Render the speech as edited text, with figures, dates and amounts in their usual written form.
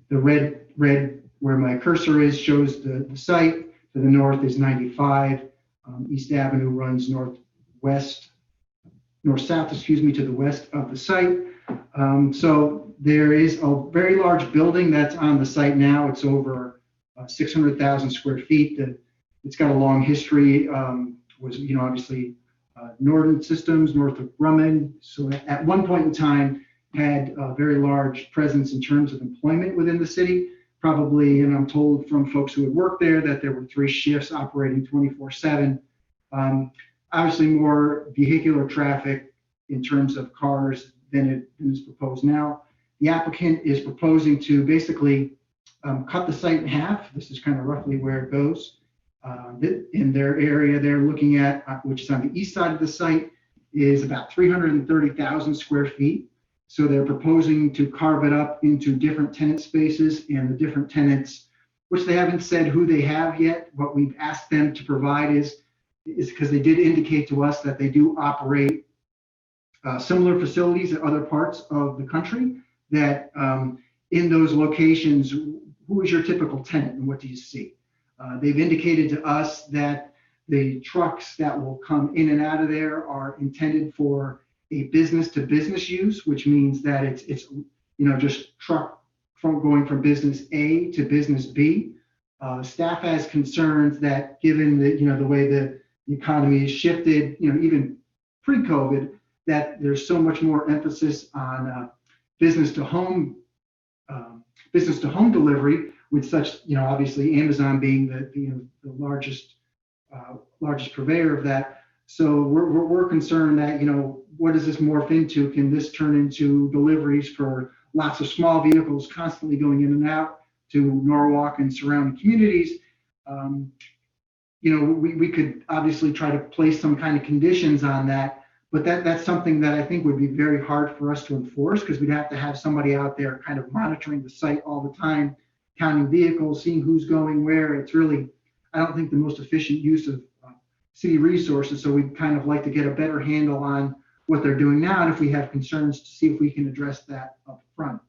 The red where my cursor is shows the site. To the north is 95. East Avenue runs north-south, to the west of the site. So there is a very large building that's on the site now. It's over 600,000 square feet. It's got a long history. Was obviously Norden Systems, Northrop Grumman. So at one point in time had a very large presence in terms of employment within the city. Probably, and I'm told from folks who had worked there that there were 3 shifts operating 24/7. Obviously more vehicular traffic in terms of cars than it is proposed now. The applicant is proposing to basically cut the site in half. This is kind of roughly where it goes. In their area they're looking at, which is on the east side of the site, is about 330,000 square feet. So they're proposing to carve it up into different tenant spaces, and the different tenants, which they haven't said who they have yet. What we've asked them to provide is because they did indicate to us that they do operate similar facilities at other parts of the country, that in those locations, who is your typical tenant and what do you see? They've indicated to us that the trucks that will come in and out of there are intended for a business to business use, which means that it's just truck going from business A to business B. Staff has concerns that given the way the economy has shifted, even pre-COVID, that there's so much more emphasis on business to home delivery, with such, obviously Amazon being the largest purveyor of that. So we're concerned that, what does this morph into? Can this turn into deliveries for lots of small vehicles constantly going in and out to Norwalk and surrounding communities? We could obviously try to place some kind of conditions on that, but that's something that I think would be very hard for us to enforce, because we'd have to have somebody out there kind of monitoring the site all the time, counting vehicles, seeing who's going where. It's really, I don't think, the most efficient use of city resources. So we'd kind of like to get a better handle on what they're doing now, and if we have concerns, to see if we can address that up front.